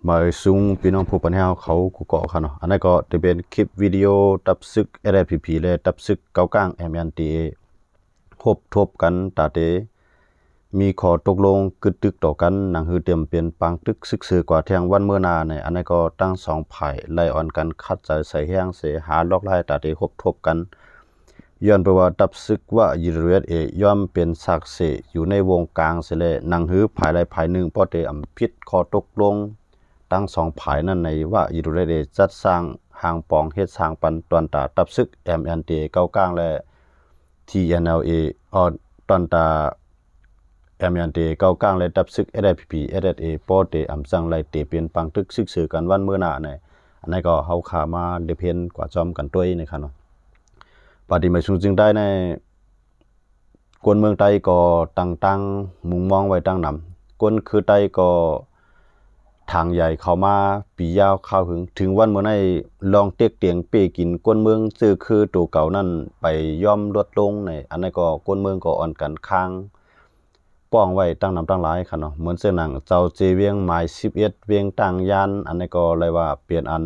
มาซุงพี่น้องผู้ปัญหาเขากูเกาะค่ะเนาะอันนั้นก็จะเป็นคลิปวิดีโอตับซึก LPP และตับซึกเก้ากลาง MNTA คบทบกันตาเตมีขอตกลงกึดตึกต่อกันหนังฮือเตรียมเป็นปังตึกซึกสือกว่าเที่ยงวันเมื่อนาเนี่ยอันนั้นก็ตั้งสองฝ่ายไล่อ่อนกันคัดใจใส่แห้งเสหาลอกไล่ตาเตคบทบกันย้อนไปว่าตับซึกว่ายูเรเอย่อมเป็นศักดิ์ศรีอยู่ในวงกลางเสเลยหนังฮือภายใดภายหนึ่งพอเตอำพิษขอตกลงตั้งสองฝ่ายนั้นในว่ายูเรเจัดสร้างห่างปองเฮ็ดสร้างปันตอนตาตับซึก MNTA เก้ากลางและ TNLA ตอนตาMNT เก้ากลางและตับซึก SIPP SSA ปอเตอำสั่งไล่เตเป็นปังตึกซึกสือกันวันเมื่อหน้าเนี่ยอันนี้ก็เฮาขามาเดเพนกว่าจอมกันตัวนี่ครับเนาะปฏิมาชุจึงได้ในกวนเมืองไต้ก็ตั้งมุงมองไว้ตั้งนำกวนคือไต้ก็ทางใหญ่เข้ามาปียาวเข้าถึงวันเมื่อในลองเต็กเตียงเปกินกวนเมืองซื้อคือตัวเก่านั่นไปย่อมลดลงในอันนี้ก็กวนเมืองก็อ่อนกันค้างป้องไว้ตั้งนำตั้งหลายค่ะเนาะเหมือนเสื้อหนังเจ้าเจเวียงหมาย11เวียงต่างยานอันนี้ก็เลยว่าเปลี่ยนอัน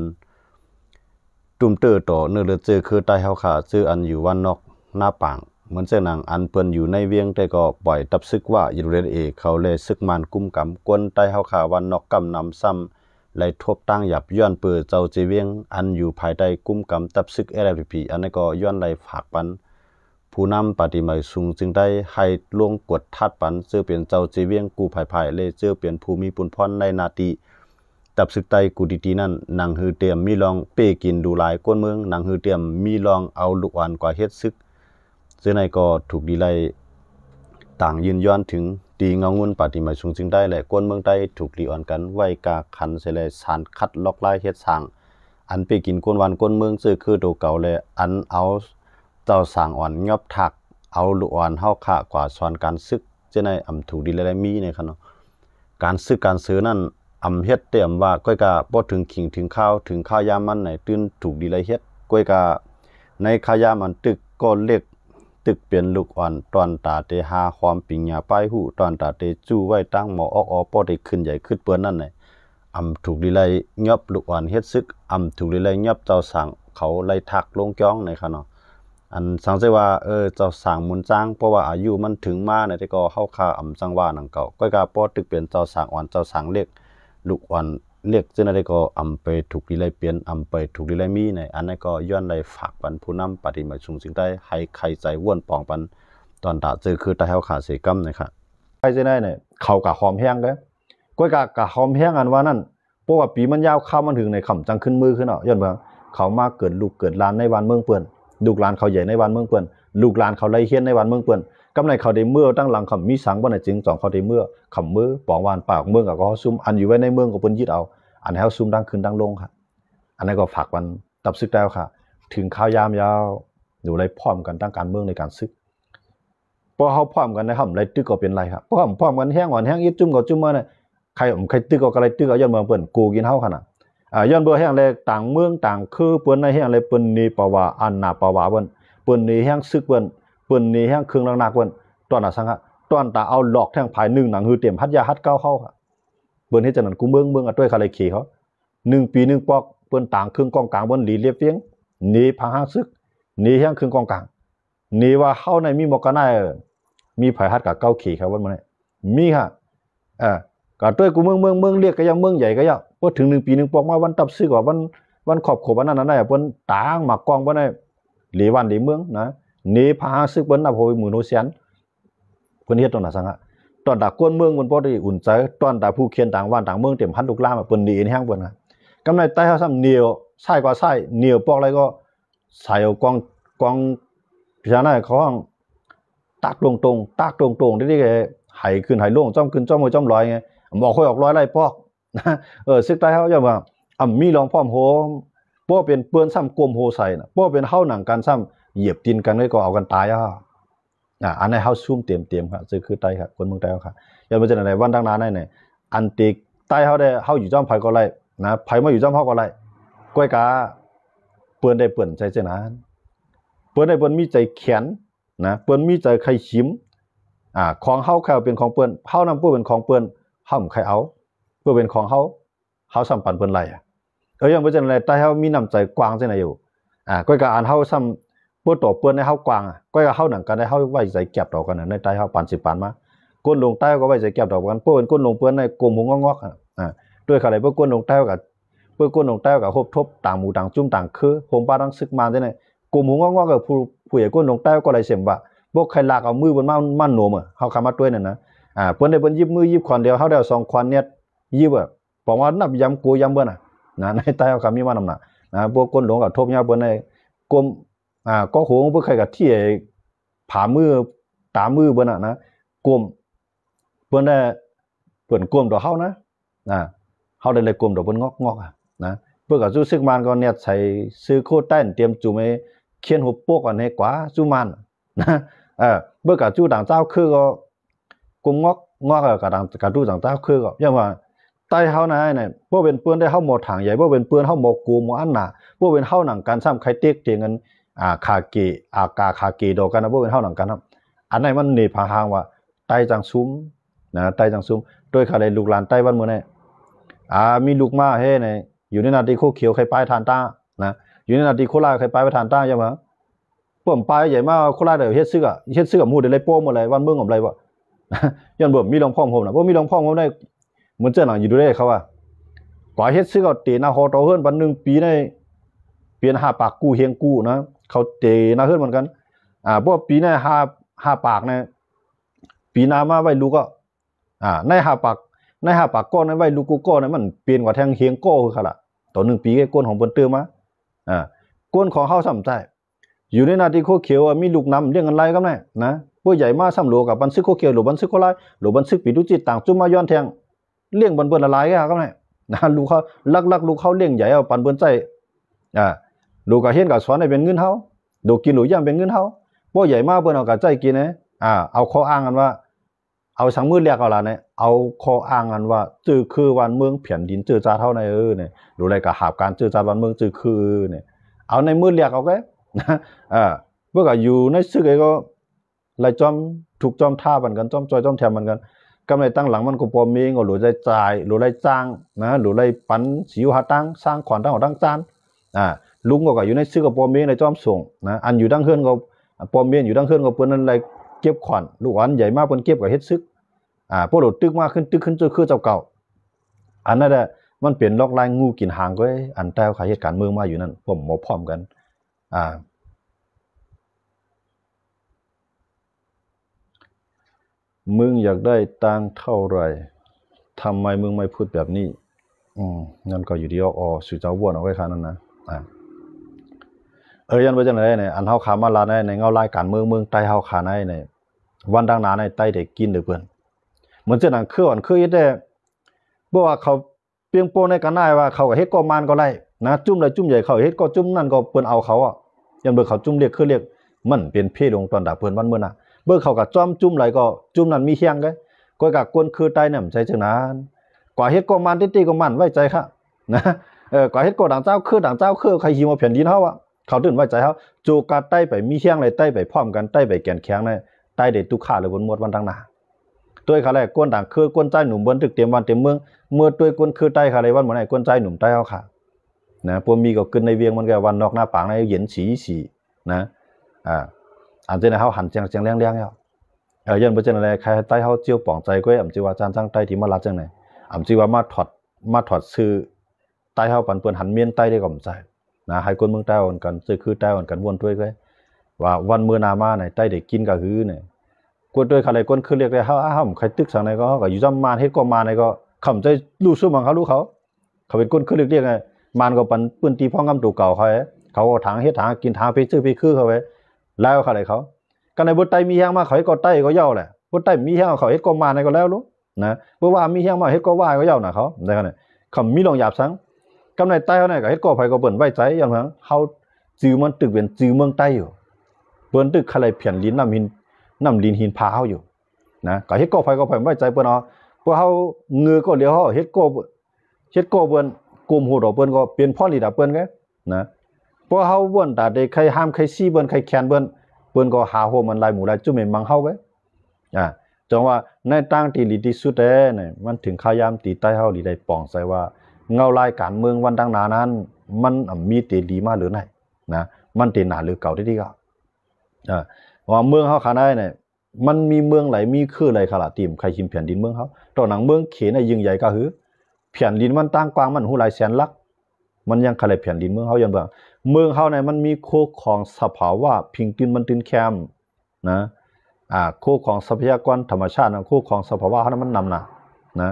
ตุ่มเตอต่อเนื้อเลือดเจอคือใต้เฮาขาซื้ออันอยู่วันนอกหน้าป่างเหมือนเสื้อหนังอันเปิ้นอยู่ในเวียงแต่ก็ปล่อยตับซึกว่ายูเรเอเขาเลยซึกมันกุ้มกำกวนใต้เฮาขาวันนอกกำนำซ้ำเลยทบตั้งหยับย้อนเปิดเจ้าเจเวียงอันอยู่ภายใต้กุ้มกำตับซึก LPP อันนี้ก็ย้อนไหลฝากปันผู้นำปฏิมาสูงจึงได้ให้ลงกดทัดปันเจอเป็นเจ้าเจเวียงกูภายเลยเจอเป็นภูมิปุนพรในนาทีตับซึกไตกูดีๆนั่นนางฮือเตรียมมีลองเป้กินดูหลายก้นเมืองนางฮือเตรียมมีลองเอาลูกอ่อนกว่าเฮ็ดซึกเจอในก็ถูกดีไลต่างยืนย้อนถึงตีเงางุนปฏิมาสูงจึงได้และก้นเมืองใต้ถูกลีอ่อนกันไว้กาขันเสเลยสารคัดล็อกไล่เฮ็ดสร้างอันไปกินก้นวันก้นเมืองเจอคือตัวเก่าเลยอันเอาเจ้าสร้างอ่อนยอบถักเอาลูกอ่อนเฮาขะกว่าสอนการซึกเจในอำถูกดีและมีในครับเนาะการซึกการซื้อนั่นอำเฮ็ดเตรียมว่าก้อยกาบ่ถึงขิงถึงข้าวถึงข้าวยามมันไหนตื่นถูกดีเลยเฮ็ดก้อยกาในข้าวยามมันตึกก็เล็กตึกเปลี่ยนลูกอ่อนตอนตาเตหาความปิงหญ้าป้ายหูตอนตาเตจู้ไว้ตั้งหมอออกป้อได้ขึ้นใหญ่ขึ้นเปิ้นนั่นน่ะอำถูกดีเลยยอบลูกอ่อนเฮ็ดซึกอำถูกดีเลยยอบเจ้าสั่งเขาไล่ทักลงจ้องในครับเนาะอันสังเกตว่าเจ้าสั่งมุนจ้างเพราะว่าอายุมันถึงมาในแต่ก็เฮาค่าอำจังว่านังเก่าก้อยกาป้อตึกเปลี่ยนเจ้าสั่งอ่อนเจ้าสั่งเล็กลูกอ่อนเรียกซึ่งได้ก็อำไปถูกดีไลเปลี่ยนอำไปถูกดีไลมีในอันนั้นก็ย้อนไลฝากปันผู้นำปฏิมาชุงจึงได้ให้ใครใจว่วนปองปันตอนตาเจอคือตาเฮาขาเสกำนะครับใครจะได้เนี่ยเขากะหอมแห้งเด้ก้อยกะหอมแห้งอันว่านั่นเพราะว่าปีมันยาวข้าวมันถึงในขำจังขึ้นมือขึ้นเนาะย้อนว่าเขามาเกิดลูกเกิดหลานในวันเมืองเปิ้นลูกหลานเขาใหญ่ในวันเมืองเปิ้นลูกหลานเขาไล่เฮียนในวันเมืองเปิ้นกำไรเขาได้เมื่อตั้งหลังคำมีสังบ่ได้จึงสองเขาได้เมื่อคำมือปองวานปากเมืองก็ซุ่มอันอยู่ไว้ในเมืองก็เปิ้นยึดเอาอันให้เฮาซุ่มดังขึ้นดังลงค่ะอันนั้นก็ฝากวันตับซึกแล้วค่ะถึงข้าวยามยาวอยู่ไรพร้อมกันตั้งการเมืองในการซึกพอเฮาพร้อมกันนะครับไรตึกก็เป็นไรครับพร้อมกันแห้งอ่อนแห้งอีจุ่มก็จุ่มมาเนี่ยใครตึกก็อะไรตึกก็ย้อนเมืองเปิ้นกูกินเฮาขนาดย้อนเบอร์แห้งเลยต่างเมืองต่างคือเปิ้นในแห้งเลยเปิ้นนี่ปะว่าอันนาปะว่าเปิ้นนี่แห้งซึกเปิ้นนี่แห้งเครื่องหนักเปิ้นตอนน่ะสังหะตอนตาเอาหลอกแท่งภาย1หนังฮือเต็มฮัดยาฮัดเก้าเข้าค่ะเปิ้นเฮ็ดจังนั้นกูเมืองอ่ะด้วยคาเลยขี่เขา1ปี1ปอกเปิ้นต่างเครื่องกองกลางเปิ้นหลีเลียบเวียงนี่พาหาซึกนี่แห้งเครื่องกองกลางนี่ว่าเฮาในมีหมอกกันได้มีไผฮัดกับเก้าขี่ครับวันมื้อนี้มีค่ะก็ด้วยกูเมืองเรียกก็ยังเมืองใหญ่ก็ยังพอถึง1ปี1ปอกมาวันตับซึกว่าวันขอบขบวันนั้นได้เปิ้นต่างหมากกองบ่ได้หลีวันหลีเมืองนะนี่พาหาซึกเปิ้นน่ะโหยมือโนเซียนเพิ่นเฮ็ดตรงนั้นสังหะตอนตากวนเมืองมันบ่ได้อุ่นใจตอนตาผู้เขียนต่างบ้านต่างเมืองเต็มพันลูกลามเปิ้นนี่เองแฮงเปิ้นนะกำไรใต้เฮาซ้ำเหนียวใส่กว่าใส่เหนียวปอกอะไรก็ใส่เอากองพิจารณาเขาตักตรงที่ไหขึ้นไหลงจ้อมขึ้นจ้อมมือจ้อมลอยไงบอกค่อยออกร้อยไล่ปอกซึกใต้เฮาอย่าว่ามีรองพร้อมโหบ่เป็นเปื้อนซ้ำกลมโหใส่น่ะบ่เป็นเฮาหนังกันซ้ำเหยียบตีนกันเลยก็เอากันตายอันนี้เฮาซุ่มเตรียมครับคือใต้ครับคนเมืองใต้ครับอย่ามาจังได๋วันตั้งนานได้เนี่ยอันติใต้เฮาได้เฮาอยู่จ้อมไผก็ไล่นะไผมาอยู่จ้อมเฮาก็ไล่ก้อยกาเปิ้นได้เปิ้นใจจังนั้นเปิ้นได้เปิ้นมีใจแข็งนะเปิ้นมีใจใครชิมของเฮาแค่เป็นของเปิ้นเฮานำเปิ้นเป็นของเปิ้นเฮาใครเอาเปิ้นเป็นของเฮา เฮาซ้ำปันเปิ้นไหลยังบ่จังได๋ใต้เฮามีน้ำใจกว้างจังได๋อยู่ก้อยก็อ่านเฮาซ้ำบ่ตอบเปิ้นให้เฮากว้างก้อยก็เฮาหนังกันได้เฮาไว้ใจแก็บดอกกันในใต้เฮาปานสิปานมาก้นลงใต้ก็ไว้ใจแก็บดอกกันเปิ้นก้นลงเปิ้นในกลมหูงอกๆด้วยเขาได้เปิ้นก้นลงใต้ก็เปิ้นก้นลงใต้ก็ฮบทบต่างหมู่ต่างจุ่มต่างคือโฮมป้าทั้งซึกมาจังได๋กลมหูงอกๆก็ผู้ใหญ่ก้นลงใต้ก็ได้เสียมว่าบ่ใครลากเอามือบนมาโนมเฮาคำมาด้วยนั่นนะเปิ้นได้เปิ้นยิบมือยิบขอนเดียวเฮาได้2ขอนเนี่ยยิบบอกว่านับยำกูยำเบิ่นในใต้เฮาคำมีมานำพวกก้นหลงก็ทบยาเปิ้นได้กลมก็โหงเพิ่นใครก็ที่ผามือตามือเบิ่นนะกลมเปิ้นได้เปิ้นกลมดอกเฮานะเฮาได้เลยกลมดอกเปิ้นงอกนะเปิ้นก็รู้สึกมันก็เนี่ยใส่ซื้อโคตรใต้เตรียมจุ่มให้เขียนหุบโปกอันให้กว่าจุมันนะเบิ่ก็จู้ต่างเจ้าคือก็กลมงอกก็ต่างก็จู้ต่างเจ้าคือก็อย่างว่าใต้เฮานะเนี่ยบ่เป็นเปิ้นได้เฮาหมดทางใหญ่บ่เป็นเปิ้นเฮาหมดกูหมดอันน่ะบ่เป็นเฮาหนังกันซ้ำใครเต็กเตียงกันคาเกอากาคาเกดอกกันบ่เป็นเฮาหนังกันครับอันไหนมันนี่พาหางว่าใต้จังซุ้มนะใต้จังซุ้มโดยเขาได้ลูกหลานใต้บ้านเมืองเนี่ยมีลูกมาเฮ้เนี่ยอยู่ในนาทีโคเขียวใครไปทานต้านะอยู่ในนาทีโคราชใครไปทานต้าใช่มั้ยผมไปใหญ่มากโคราชเด้อเฮ็ดซึกหมู่ได้เลยโป้หมดเลยวันเมืองกับไรบ่ย้อนบ่มีรองพ่อผมน่ะบ่มีรองพ่อผมได้เหมือนเจ้าหนังอยู่ด้วยเขาว่ากว่าเฮ็ดซึกเอาเตนาฮอตอเฮิรนบัน1ปีได้เปลี่ยน5ปากกู้เฮียงกู้นะเขาเตนาเฮิรนเหมือนกันบ่ปีนี้5ปากเนี่ยปีหน้ามาไว้ลูกก็ใน5ปากก้อนนั้นไว้ลูกกูก้อนนั้นมันเปลี่ยนกว่าแทงเฮียงก้อคือคั่นล่ะต่อ1ปีก้นของเปิ้นเติมมาก้นของเฮาซ้ำใจอยู่ในนาทีโคเขียวมีลูกนำเลี้ยงกันไรก็ได้นะผู้ใหญ่มาซ้ำโลกับบันซึกโคเขียวหรือบันซึกโคไลหรือบันซึกปีดุจิตต่างจุ่มมาย้อนแทงเลี้ยงบันเปิ้นละลายก็ได้นะลูกเขาลักลูกเขาเลี้ยงใหญ่เอาปันเปิ้นใจลูกก็เห็นก็สอนให้เป็นเงินเฮาดูกินหรูย่างเป็นเงินเฮาผู้ใหญ่มาเปิ้นเอาก็ใจกินเอาข้ออ้างกันว่าเอาสังมือเรียกเอาล่ะเนี่ยเอาข้ออ้างกันว่าจื้อคือวันเมืองแผ่นดินจื้อจาเท่าในเนี่ยรู้อะไรก็หาบการจื้อจาวันเมืองจื้อคือเนี่ยเอาในมือเรียกเอาแกเมื่อก็อยู่ในซึกไอ้ก็ไล่จอมถูกจอมท่ามันกันจอมจอยจอมแถมมันกันกำไรตั้งหลังมันก็ปอมเองก็หลุดได้จ่ายหลุดได้จ้างนะหลุดได้ปันสิวหาตั้งสร้างขวัญตั้งหัวตั้งจานลุงก็อยู่ในซึกก็ปอมเองในจอมส่งนะอันอยู่ดังเฮือนก็ปอมเองอยู่ดังเฮือนก็เปิ้นนั่นไล่เก็บขวัญลูกอันใหญ่มากเปิ้นเก็บก็เฮ็ดซึกพวกหลุดตึกมากขึ้นตึกขึ้นจนคือเจ้าเก่าอันนั้นแหละมันเป็นล็อกไลน์งูกินหางก็อันแต่เขาเหตุการณ์เมืองมาอยู่นั่นผมบ่พร้อมกันมึงอยากได้ตังเท่าไหร่ทำไมมึงไม่พูดแบบนี้นั่นก็อยู่ดีสุเจ้าบ้วนเอาไว้ค่ะนั่นนะยันไปจังได๋เนี่ยอันเฮาขามาลาในเงารายการเมืองใต้เฮาขาในเนี่ยวันดังนาในใต้ได้กินเด้อเพิ่นเหมือนจังนั้นคือเฮ็ดได้บ่ว่าเขาเปียงโปในกันได้ว่าเขาก็เฮ็ดก็มานก็ไล่นะจุ่มใดจุ่มใหญ่เขาเฮ็ดก็จุ่มนั่นก็เปิ้นเอาเขายันเบิ่เขาจุ่มเรียกคือเรียกมันเป็นเพลงตอนดาเพิ่นวันมื้อน่ะเบิ่เขาก็จ้อมจุ่มไหลก็จุ่มนั้นมีเฮียงก็กะกวนคือใต้นำใจจังนั้นกว่าเฮ็ดก็มันติก็มันไว้ใจค่ะนะกว่าเฮ็ดก็ดังเจ้าคือใครหิวมาแผ่นดินเฮาเขาตื่นไว้ใจเฮาโจกาใต้ไปมีเฮียงเลยใต้ไปพร้อมกันใต้ไปแก่นแข็งในใต้ได้ตุค่าเลยบนหมดวันดังนาตัวเขาแลกวนดังคือกวนใจหนุ่มเบิ่นตึกเต็มวันเต็มเมืองเมื่อตัวกวนคือใต้เขาเลยวันบ่ได้กวนใจหนุ่มใต้เฮาค่ะนะพวกมีก็ขึ้นในเวียงมันก็วันนอกหน้าปางในเย็นสีนะอันเจนเฮาหันจังแรงแล้วยันบ่จังได๋ใครใต้เฮาเจียวป่องใจก้อยอำจิว่าจานจังใต้ที่มาลัดจังไหนอำจิว่ามาถอดชื่อใต้เฮาปันเปิ้นหันเมียนใต้ได้ก็อำใจนะให้คนเมืองใต้อ่อนกันซื่อคือใต้อ่อนกันวนด้วยก้อยว่าวันมื้อนามาไหนใต้ได้กินก็หือเนี่ยกวนด้วยเขาเลยคนคือเรียกได้เฮาใครตึกสังไหนก็เฮาก็อยู่จำมานเฮ็ดก็มาไหนก็คำใจรู้ซุมังเขารู้เขาเป็นคนคือเรียกไงมานก็ปันปืนตีพ้องกำตูเก่าเขาก็ทางเฮ็ดทางกินทางไปซื้อไปคือเขาไว้แล้วเขาเลยเขากันในบ่ใต้มีแฮงมาเขาเฮ็ดก็ใต้ก็เย้าแหละบ่ใต้มีแฮงเขาเฮ็ดก็มาในก็แล้วรู้นะบ่ว่ามีแฮงมาเฮ็ดก็ว่าก็เย้าน่ะเขาได้กันคำมีลองหยาบสังกำในใต้เฮาเนี่ยก็เฮ็ดก็ไผก็เปิ้นไว้ใจอย่างหังเฮาจื้อมันตึกเป็นจื้อเมืองใต้อยู่เปิ้นตึกคาไลเพียนลิ้นน้ำลินหินพาเฮาอยู่นะก็เฮ็ดก็ไผไว้ใจเปิ้นพวกเฮาเงือก็เดี๋ยวเฮาเฮ็ดก็เปิ้นกลุ่มหูดอกเปิ้นก็เป็นพ่อลีดาเปิ้นไงนะพวกเฮาบ่นตาได้ใครห้ามใครซี่เปิ้นใครแค้นเปิ้นก็หาโหมันหลายหมู่หลายจุ่มมังเฮาไว้จังว่าในต่างที่ลีที่สุดเนี่ยมันถึงขายามตีใต้เฮาลีได้ปองใส่ว่า เงาลายการเมืองวันดังนานั้นมันมีเตดีมาหรือไหนนะมันเตหนาหรือเก่าที่ก็ว่าเมืองเขาขาได้เนี่ยมันมีเมืองไหลมีคือไหลขลาติมใครชิมแผ่นดินเมืองเขาตอนหนังเมืองเขนยิ่งใหญ่ก็คือแผ่นดินมันตั้งกว้างมันหูหลายแสนลักมันยังขลายแผ่นดินเมืองเขายันเมืองเขาเนี่ยมันมีโคของสภาวะพิงตินมันตินแคมนะโคของทรัพยากรธรรมชาติโคของสภาวะเขานั้นมันนำนะ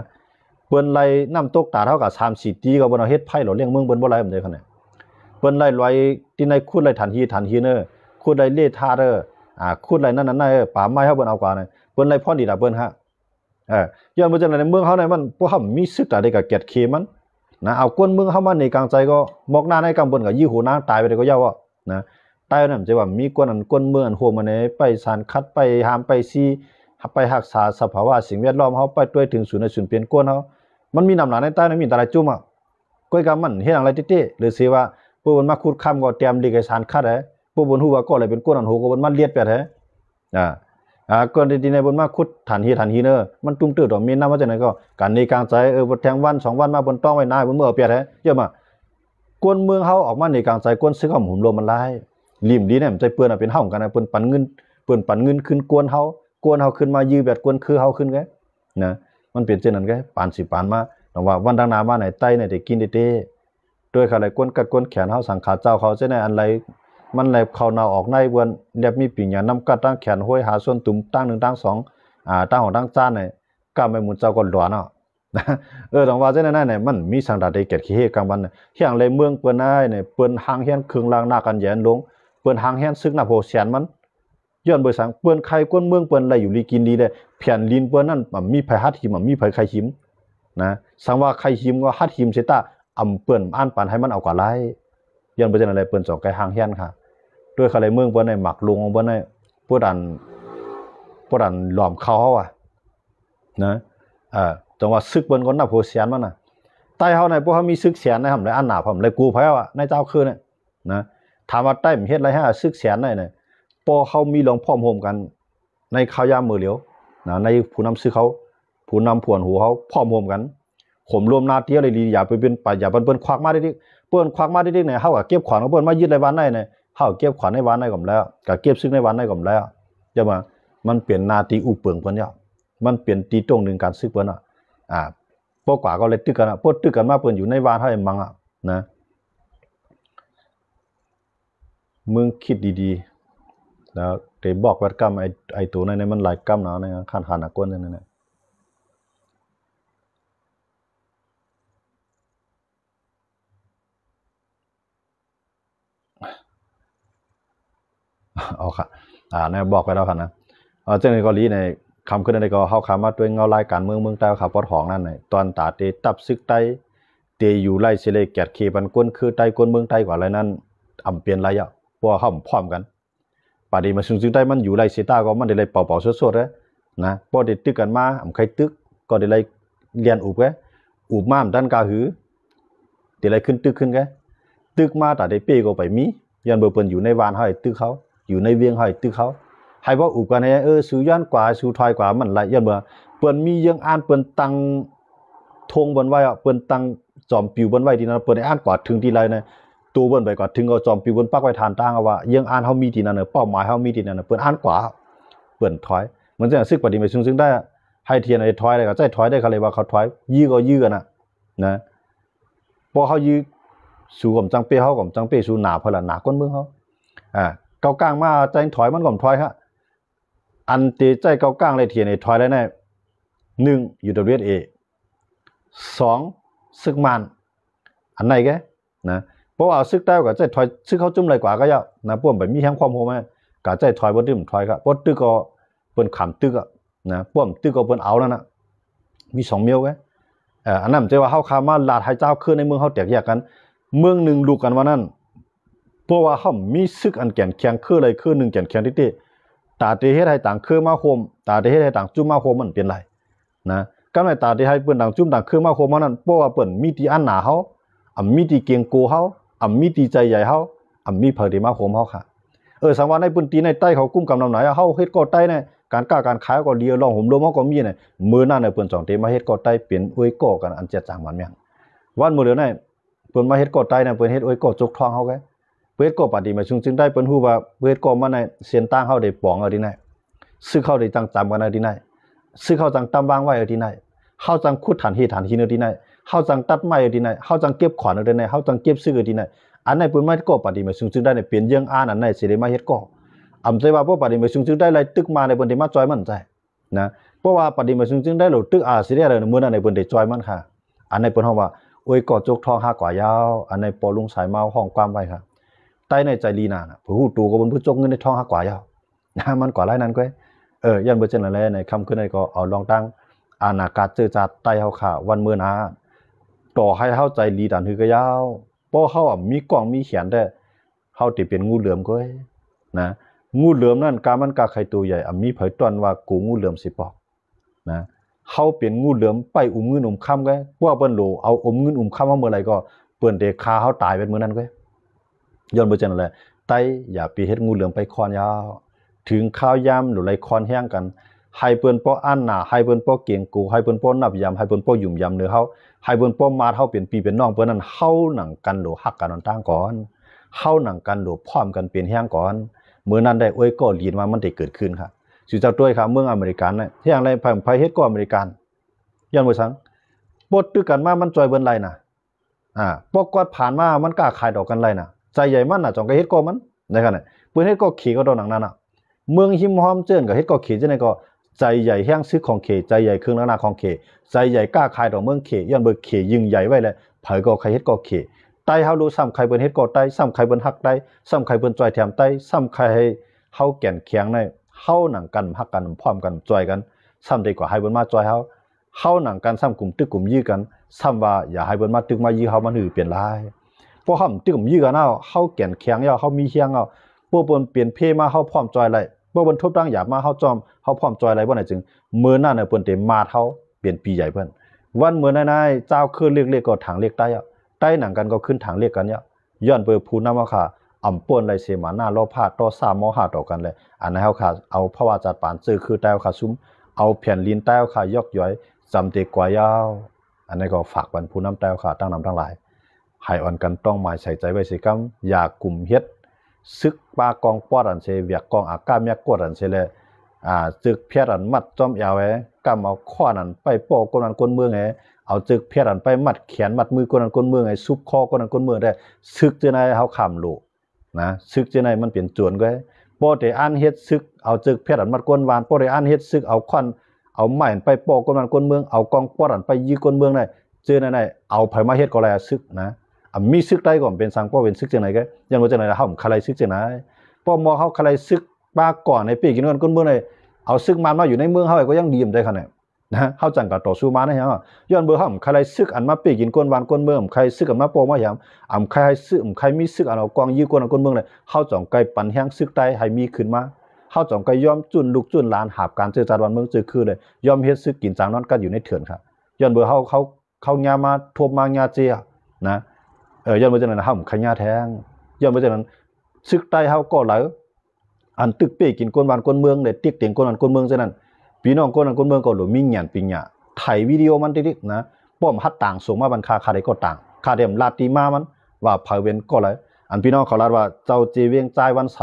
เปิ้นไล่น้ำตกตาเท่ากับ3-4ตีก็บ่เอาเฮ็ดไผ่หล่อเลี้ยงเมืองเปิ้นบ่ไล่มันได้คั่นน่ะเปิ้นไล่ลอยที่ในขุดไล่ทันทีเด้อขุดไล่เลท่าเด้อขุดไล่นั่นป่าไม้เฮาเปิ้นเอากว่าน่ะเปิ้นไล่พรดีล่ะเปิ้นฮะย้อนบ่จังได๋ในเมืองเฮาเนี่ยมันบ่เฮามีศึกตาได้ก็เกียดเคมันนะเอาก้นเมืองเฮามาในกลางใจก็มอกหน้าในกำเปิ้นก็ยี่หูนางตายไปได้ก็ยาวนะตายนั่นจะว่ามีก้นอันก้นเมืองอันโหมาในไปสารคัดไปหามไปซีไปรักษาสภาวะสิ่งแวดล้อมเฮาไปด้วยถึงศูนย์เปลี่ยนก้นเฮามันมีน้ำหนาในใต้นั้นมีตาลายจุ่มก้อยกำมันเฮ็ดอะไรเต้หรือสิว่าผู้บนมาขุดค้ำก็เตรียมดีกับสารคัดผู้บนฮู้ว่าก็เลยเป็นก้นอันโหก็บนมันเลียดแปดก้นที่ในบนมาขุดฐานฮีเนอมันตุ้มตื้อดอกมีน้ำว่าจังได๋ก็การในกลางใจบ่แทงวัน2วันมาบนต้องไว้นายบนเมื่อเปียดเยอะมาก้นเมืองเฮาออกมาในกลางใจก้นซึกหุ่มลมมันหลายลิ่มดีเนี่ยมันใจเปิ้นเป็นเฮากันเปิ้นปันเงินขึ้นกวนเฮาขึ้นมายื้อแบบกวนคือเฮาขึ้นไงนะมันเป็นเช่นนั้นไงปานสิปานมาแต่ว่าวันดังนามาไหนใต้ไหนได้กินได้ด้วยอะไรกวนกัดกวนแขนเฮาสังขาเจ้าเขาเช่นอันไรมันไหลเข้านาออกในเวนเรียบมีปิ่งหยาน้ำกัดตั้งแขนห้อยหาส่วนตุ่มตั้ง1ตั้ง2ตั้งของตั้งจ้านเนี่ยก้าไม่หมุนเจ้าก็หลวนต้องว่าเช่นนั้นเนี่ยมันมีสังดาได้เกิดขี้เหตุกลางวันเฮียงเลยเมืองเปิ้นได้เนี่ยเปิ้นหางเฮียนครึ่งล่างหน้ากันแย่นลงเปิ้นหางเฮียนซึกหน้าโพแสนมันย้อนเบอร์สังเปิ้นใครก้นเมืองเปิ้นไหลอยู่ลีกินดีได้แผ่นดินเปิ้นนั่นมีไผฮัดหิมมีไผไข่หิมนะสังว่าไข่หิมก็ฮัดหิมเสตาเปิ้นอ่านปานให้มันเอากว่าไรย้อนเบอร์จังได๋เปิ้นสองไกหางเฮียนค่ะด้วยอะไรเมืองเปิ้นในหมักลุงเปิ้นในผู้ดันหลอมเขานะจังว่าซึกเปิ้นก็นับโหแสนมันน่ะใต้เฮาในพวกเฮามีซึกแสนในหำได้อันหนาผมเลยกูไผในเจ้าคือเนี่ยนะถามว่าใต้มันเฮ็ดไรให้ซึกแสนได้เนี่ยพอเขามีลองพร้อมโฮมกันในข้าวยามมือเหลียวนะในผู้นำซื้อเขาผู้นำผวนหูเขาพร้อมโฮมกันข่มรวมนาเตี้ยเลยอย่าไปเป็นอย่าเปิ้นควักมาดิเปิ้นควักมาดิเนี่ยเฮาก็เก็บขวานของเปิ้นมายึดในวันได้เนี่ยเฮาเก็บขวานในวันได้ก่อแล้วก็เก็บซึกในวันได้ก่อแล้วจะมามันเปลี่ยนนาตีอุเปิงเปิ้นเนี่ยมันเปลี่ยนตีตรงนึงการซึกเปิ้นพวกกว่าก็เลยตึกกันพวกตึกกันมาเปิ้นอยู่ในวันเฮาให้มังนะมึงคิดดีๆแล้วเดี๋ยวบอกวัดกรรมไอ้ตัวนั้นมันหลายกรรมนะในขันก้นนั่นน่ะเอาค่ะเนี่ยบอกไปแล้วค่ะนะเจ้าในเกาหลีในคำขึ้นในก็เฮาคำมาด้วยเงารายการเมืองใต้ข่าวปอดของนั่นน่ะตอนตาเตตับซึกใต้เตอยู่ไล่เสเลแกดเคปันก้นคือใต้ก้นเมืองใต้กว่าอะไรนั้นเปลี่ยนระยะพวกเฮาพร้อมกันป่าดีมาซึ่งใต้มันอยู่ไล่เสตาก็มันได้ไล่เป่าๆสดๆนะพอได้ตึกกันมาใครตึกก็ได้ไล่เรียนอุบม้ามดันกาหือได้ไล่ขึ้นตึกตึกมาตาได้เป้ก็ไปมียันเบอร์เปิ้นอยู่ในวานเฮาตึกเขาอยู่ในเวียงเฮาตึกเขาให้ว่าอุบกันให้สู่ย้อนกว่าสู่ถอยกว่ามันละยันเบอร์เปิ้นมียังอ่านเปิ้นตังธงบนไว้เปิ้นตังจอมปิวบนไว้ที่นั้นเปิ้นได้อ่านกว่าถึงที่ไรนะตัวเปิ้นไปกว่าถึงเอาจอมปิวบนปักไว้ทานตั้งว่ายังอ่านเฮามีที่นั้นเป้าหมายเฮามีที่นั้นเปิ้นอ่านกว่าเปิ้นถอยเหมือนจะซึกปฏิบัติซึ่งได้ให้เทียนไอ้ถอยได้ก็ใจถอยได้เขาเลยว่าเขาถอยยื้อก็ยื้อกันนะพอเขายื้อสู่กับจังเป้เฮากับจังเป้สู่หนาเพิ่นละหนาก้นเมืองเฮาเก้ากลางมาใจถอยมันก็ถอยฮะอันตีใจเก้ากลางเลยเทียนไอ้ถอยได้แน่1 UWSA 2ซึกมันอันไหนแกนะเพราะว่าซึกใต้ก็ใจถอยซึกเขาจุ่มเลยกว่าก็ยะนะป้อมไปมีแห่งความโหมก็ใจถอยบ่ตึมถอยก็บ่ตึกก็เปิ้นขำตึกนะป้อมตึกก็เปิ้นเอานั่นน่ะมี2เมียวแกอันนั้นจะว่าเฮาคามาลาดให้เจ้าคือในเมืองเฮาแตกแยกกันเมืองนึงลูกกันว่านั้นเพราะว่าเฮามีซึกอันแก่นแข็งคืออะไรคือ1แก่นแข็งที่ตาเตเฮ็ดให้ต่างคือมาโฮมตาเตเฮ็ดให้ต่างจุ่มมาโฮมมันเป็นไรนะก็ในตาเตให้เปิ้นต่างจุ่มต่างคือมาโฮมเฮานั้นเพราะว่าเปิ้นมีที่อันหนาเฮามีที่เกียงโกเฮามีที่ใจใหญ่เฮามีเผยที่มาโฮมเฮาค่ะสังว่าในพื้นที่ในใต้เขากุ้มกำนำไหนเฮาเฮ็ดก็ใต้เนี่ยการค้าการขายก็เดียวลองห่มลมเฮาก็มีเนี่ยมื้อนั้นเปิ้น2เตมาเฮ็ดก็ใต้เป็นอวยก่อกันอันเจ็ดจางมันแม่น วันมื้อเดียวนี่เปิ้นมาเฮ็ดก่อใต้น่ะเปิ้นเฮ็ดโอ้ยก่อจกทองเฮาแกเปิ้นก่อปฏิมาชุงจึงได้เปิ้นฮู้ว่าเปิ้นก่อมาในเสียนตั้งเฮาได้ปองเอาที่ไหนซึ่งเขาได้จังจำกันเอาที่ไหนซึ่งเขาจังตำวางไว้เอาที่ไหนเฮาจังขุดฐานเฮ็ดฐานหินเอาที่ไหนเฮาจังตัดไม้เอาที่ไหนเฮาจังเก็บขวานเอาที่ไหนเฮาจังเก็บซื้อเอาที่ไหนอันไหนเปิ้นมาก่อปฏิมาชุงจึงได้เนี่ยเปลี่ยนเรื่องอ่านอันไหนสิได้มาเฮ็ดก่ออำใจว่าบ่ปฏิมาชุงจึงได้ไล่ตึกมาในเปิ้นได้มาจอยมันใจนะเพราะว่าปฏิมาชุงจึงได้หลตึกสิได้เลยมื้อนั้นในเปิ้นได้จอยมันค่ะอันไหนเปิ้นเฮาว่าโอ้ยก่อจกทอง5กว่ายาวอันไหนปอลุงสายเมาห้องความไว้ครับใต้ในใจลีนาน่ะผู้ฮู้ตูก็บนผู้จกเงินในทอง5กว่ายาวนะมันกว่าหลายนั้นก้อยยันบ่จังนั้นแลในค่ำคืนนี้ก็เอาลองตั้งอาณากาศเจอจัดใต้เฮาค่ะวันมื้อหน้าต่อให้เฮาใจลีดันหือก็ยาวบ่เฮามีกล้องมีแขนแต่เฮาติเป็นงูเหลือมก้อยนะงูเหลือมนั่นกามันกาไข่ตัวใหญ่มีเผยตอนว่ากูงูเหลือมสิปอกนะเฮาเป็นงูเหลือมไปอุ้มเงินอุ้มค่ำก้อยพวกเปิ้นโหลเอาอมเงินอุ้มค่ำมาเมื่อไหร่ก็เปิ้นได้ฆ่าเฮาตายเป็นมื้อนั้นก้อยย้อนบ่จังนั้นแหละไตอย่าไปเฮ็ดงูเหลือมไปคอนยาวถึงข้าวยามหรือไรคอนแห้งกันให้เปิ้นป้ออันหน้าให้เปิ้นป้อเกียงกูให้เปิ้นป้อนับยามให้เปิ้นป้อยุ่มยามเนื้อเฮาให้เปิ้นป้อมาเฮาเป็นพี่เป็นน้องเปิ้นนั้นเฮาหนังกันโหลฮักกันต่างก่อนเฮาหนังกันโหลพร้อมกันเป็นแห้งก่อนมื้อนั้นได้โอ้ยก็ลีนมามันได้เกิดขึ้นครับสิเจ้าต้วยครับเมืองอเมริกันน่ะที่อย่างไรไผเฮ็ดก็อเมริกันย้อนบ่ซังปดตึกกันมามันจอยเบิ่นไรน่ะปกกอดผ่านมามันกล้าขายดอกกันไรน่ะใจใหญ่มันน่ะจองก็เฮ็ดก็มันได้คั่นน่ะเปิ้นเฮ็ดก็ขี่ก็ดอกหนังนั้นน่ะเมืองหิมหอมเจิ้นก็เฮ็ดก็ขี่จังได๋ก็ใจใหญ่แห้งซึกของเขใจใหญ่เครื่องนาของเขใจใหญ่กล้าขายดอกเมืองเขย้อนเบิกเขยิ่งใหญ่ไว้แล้วไผก็ใครเฮ็ดก็เขใต้เฮารู้ซ้ำใครเปิ้นเฮ็ดก็ใต้ซ้ำใครเปิ้นฮักใต้ซ้ำใครเปิ้นจอยแถมใต้ซ้ำใครให้เฮาแก่นแข็งในเฮาหนังกันฮักกันพร้อมกันจอยกันซ้ำดีกว่าให้เปิ้นมาจอยเฮาหนังกันซ้ำกลุ่มตึกกลุ่มยื้อกันซ้ำว่าอย่าให้เปิ้นมาตึกมายื้อเฮามันหือเปลี่ยนหลายเพราะเฮาตึกกลุ่มยื้อกันเฮาแก่นแข็งเฮามีเฮียงพวกเปิ้นเปลี่ยนเพมาเฮาพร้อมจอยไล่พวกเปิ้นทุบตั้งหยาบมาเฮาจอมเฮาพร้อมจอยไล่บ่ไหนจึงมื้อนั้นน่ะเปิ้นได้มาเฮาเปลี่ยนปีใหญ่เพิ่นวันมื้อนั้นเจ้าคือเรียกก็ถังเรียกใต้ใต้หนังกันก็ขึ้นถังเรียกกันย้อนเปิ้นผู้นำค่ะอำป่นไรเสมาหน้าล้อพาต่อ3มอ5ต่อกันเลยอันนั้นเฮาค่ะเอาภาวะจัดปานซื่อคือใต้ค่ะซุมเอาแผ่นลิ้นใต้ค่ะยอกย้อยจำเตกว่ายาวอันนี้ก็ฝากบรรผู้นำใต้ค่ะตั้งนำทั้งหลายให้อ่อนกันต้องหมายใส่ใจไว้สิกรรมอย่ากลุ่มเฮ็ดซึกปากองปอดอันเสเวียกกองอากาศยักกดอันเสเลยจึกเพียรันมัดจอมยาวแหกำเอาข้อนั้นไปป้อคนนั้นคนเมืองแหเอาจึกเพียรันไปมัดแขนมัดมือคนนั้นคนเมืองไอ้ซุบคอคนนั้นคนเมืองได้ซึกจะไหนเฮาข้ามโลนะซึกจะไหนมันเปลี่ยนจวนก็บ่ได้อ่านเฮ็ดซึกเอาจึกเพียรันมัดก้นวานบ่ได้อ่านเฮ็ดซึกเอาควันเอาไม้ไปป้อคนนั้นคนเมืองเอากองปอดอันไปยีคนเมืองได้เจอไหนเอาไผมาเฮ็ดก็แลซึกนะมีซึกได้ก่อนเป็นสังป้อเป็นซึกจังไหนก็ยันว่าจังไหนเฮาคลายซึกจังไหนป้อมอเฮาคลายซึกปาก่อนในปีกินกันคนเมืองได้เอาซึกมันมาอยู่ในเมืองเฮาก็ยังดีมได้คั่นน่ะนะเฮาจังก็ต่อสู้มานะฮะย้อนเบอเฮาใครซึกอันมาปีกินก้นวานก้นเมืองใครซึกอันมาโปมาหยังใครให้ซึกใครมีซึกอันเอากองยื้อก้นก้นเมืองเลยเฮาจ่องไกปันแห้งซึกใต้ให้มีขึ้นมาเฮาจ่องไกยอมจุนลูกจุนหลานหาบการเจอจัดวันเมืองเจอคือเลยยอมเฮ็ดซึกกินจางนอนกันอยู่ในเถื่อนครับย้อนเบอเขาญามาทบมางาเจียนะย้อนเบอจังนั้นเฮาขญาแทงย้อนเบอจังนั้นซึกใต้เฮาก็หลายอันตึกเป้กินก้นวานก้นเมืองได้ติ๊กเต็งก้นวานก้นเมืองจังนั้นพี่น้องคนนั้นคนเมืองก็หลมีหยันปิงหยาถ่ายวิดีโอมันติ๊กๆนะป้อมฮัดต่างส่งมาบันคาได้ก็ต่างคาเดมลาติมามันว่าเผาเว้นก็เลยอันพี่น้องเขาลาดว่าเจ้าเจเวียงใจวันใส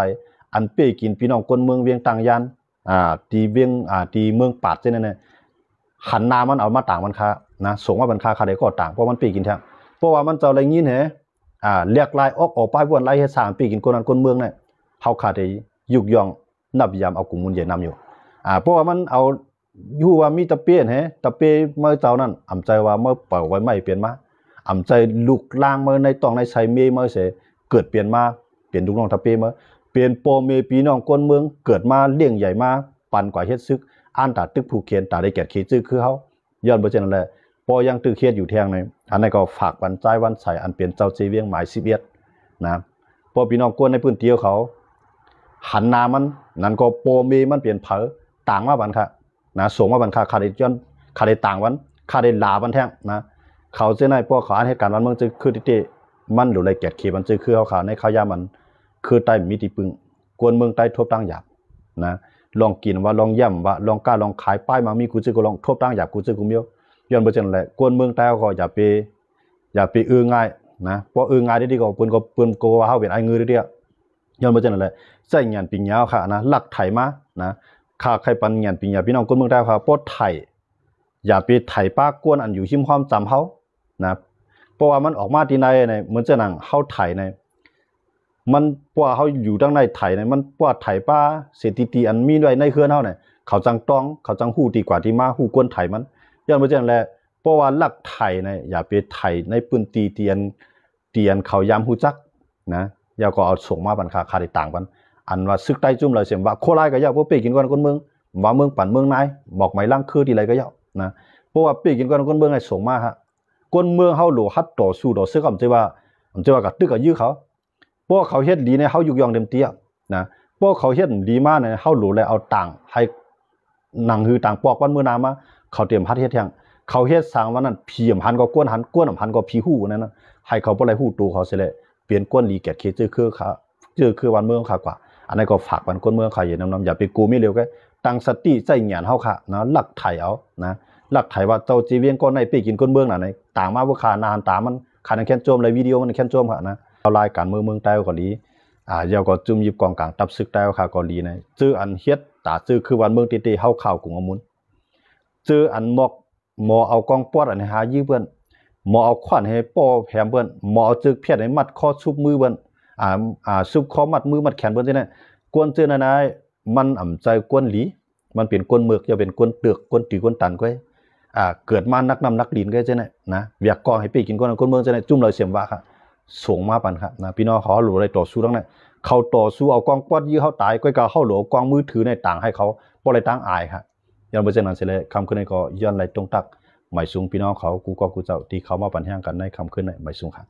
อันเป้กินพี่น้องคนเมืองเวียงต่างยันตีเวียงตีเมืองปาดเช่นนั้นเนี่ยหันนามันเอามาต่างบันคานะส่งมาบันคาได้ก็ต่างเพราะมันเป้กินแท้เพราะว่ามันเจ้าอะไรงี้เหเรียกลายออกไปวนไล่เฮ็ดสร้างเป้กินคนนั้นคนเมืองเนี่ยเฮาขาได้ยุกย่องนับยามเอากลุ่มมุนใหญ่นำอยู่เพราะว่ามันเอาอยู่ว่ามีตะเปียนตะเปียเมื่อเจ้านั้นอำใจว่าเมื่อเป่าไว้ไม่เปลี่ยนมาอำใจลูกล่างเมื่อในตองในใส่เมเมื่อเสเกิดเปลี่ยนมาเปลี่ยนลูกน้องตะเปียเมื่อเปลี่ยนโปเมปีน้องก้นเมืองเกิดมาเลี้ยงใหญ่มาปั่นกว่าเฮ็ดซึกอ่านตาตึกผู้เขียนตาได้แก่ขี้จื้อคือเฮาย้อนบ่เช่นนั้นแหละพอยังตึกเฮ็ดอยู่แทงในอันนั้นก็ฝากปันใจวันใส่อันเปลี่ยนเจ้าเจเวียงหมาย11นะพอพี่น้องก้นในพื้นที่เขาหันนามันนั่นก็โปเมมันเปลี่ยนเผอต่างมาบันค่ะนะส่งมาบันคาคาได้ย้อนคาได้ต่างวันคาได้ลาบันแท่งนะเขาเจ้าในพวกเขาอันเหตุการณ์วันเมืองจะคือที่มันหรือไรแกะเขียมันจะคือเขาในเขายามันคือใต้มีติปึงกวนเมืองใต้ทบตั้งหยาบนะลองกินว่าลองย่ำว่าลองกล้าลองขายป้ายมามีกูจะก็ลองทบตั้งหยาบกูจะกูเมียวย้อนไปจนแหละกวนเมืองใต้ก็อย่า อย่าไปง่ายนะเพราะง่ายได้ดีกว่าเปิ้นก็ว่าเฮาเป็นไอ้เงือเดียวย้อนมาจังนั้นแหละใส่งานปิงยาวค่ะนะหลักไถมานะค่าใครปันงานปิงยาพี่น้องคนเมืองได้ครับปดไถอย่าไปไถป้ากวนอันอยู่ชิมความจำเฮานะเพราะว่ามันออกมาที่ในเนี่ยเหมือนจะนั่งเฮาไถในมันเพราะว่าเฮาอยู่ดังในไถในมันเพราะว่าไถป้าเศรษฐีอันมีไว้ในเฮือนเฮาเนี่ยเขาจังต้องเขาจังฮู้ดีกว่าที่มาฮู้กวนไถมันย้อนมาจังนั้นแหละเพราะว่าหลักไถเนี่ยอย่าไปไถในปืนตีเตียนเขายามฮู้จักนะอย่าก็เอาส่งมาบันค่าได้ต่างกันอันว่าซึกใต้จุ่มเลยเสียงว่าโคราชก็ยาวเพราะไปกินก่อนคนเมืองว่าเมืองปั่นเมืองนายบอกหมายล่างคือที่ไรก็ยาวนะเพราะว่าไปกินก่อนคนเมืองให้ส่งมาฮะคนเมืองเฮาหลฮัดต่อสู้ต่อซื้อคำจะว่ากับตึกกับยื้อเขาเพราะเขาเฮ็ดดีในเฮายุกยองเต็มเตี้ยนะเพราะเขาเฮ็ดดีมากในเฮาหลูแล้วเอาต่างให้หนังหือต่างปอกวันเมื่อนามาเขาเตรียมพัดเฮ็ดแทงเขาเฮ็ดสร้างวันนั้นพีมหันก็ก้นหันก้นหันก็พีหู้นั่นนะให้เขาบ่ได้ฮู้ตัวเขาเสียเลยเปลี่ยนก้นลีแกดเคเจอคือเขาเจอคือวันเมืองขากว่าอันนั้นก็ฝากวันก้นเมืองเขาอย่านำอย่าไปกูมีเร็วแกตั้งสติใจหยันเฮาค่ะนะหลักไถเอานะหลักไถว่าเจ้าจีเวียงก้นในไปกินก้นเมืองน่ะในต่างมาบ่คานานตามมันคันแค่นโจมเลยวิดีโอมันแค่นโจมค่ะนะเอารายการเมืองใต้ก็ดีเดี๋ยวก็จุ่มยิบกองกลางตับซึกใต้ค่ะก็ดีนะชื่ออันเฮ็ดตาชื่อคือวันเมืองติๆเฮาข่าวกุงอมุนชื่ออันหมอเอากองปอดอันหายื้อเปิ้นหมอเอาขวัญให้ป้อแผมเปิ้นหมอเอาจึกเพียดให้มัดคอซุบมือเปิ้นซุบคอมัดมือมัดแขนเปิ้นจังได๋กวนเจอนั่นมันอ่ำใจกวนหลีมันเป็นกวนเมือกอย่าเป็นกวนเตือกกวนตีกวนตันก้อยเกิดมานักนำนักลีนก็จังได๋นะเวียกกองให้ไปกินกวนเมืองจังได๋จุ่มเลยเสียมว่าค่ะส่งมาปันครับนะพี่น้องเขาหลูอะไรต่อสู้ทั้งนั้นเขาต่อสู้เอากองปอดยื้อเฮาตายก้อยก็เฮาหลวกองมือถือในต่างให้เขาบ่ได้ตั้งอายครับย้อนบ่จังนั้นเสิเลยคำขึ้นก็ย้อนไหลตรงตักหมายสูงพี่น้องเขากูก็กูเจ้าที่เขามาปันแห่งกันในคำขึ้นในหมายสูงครับ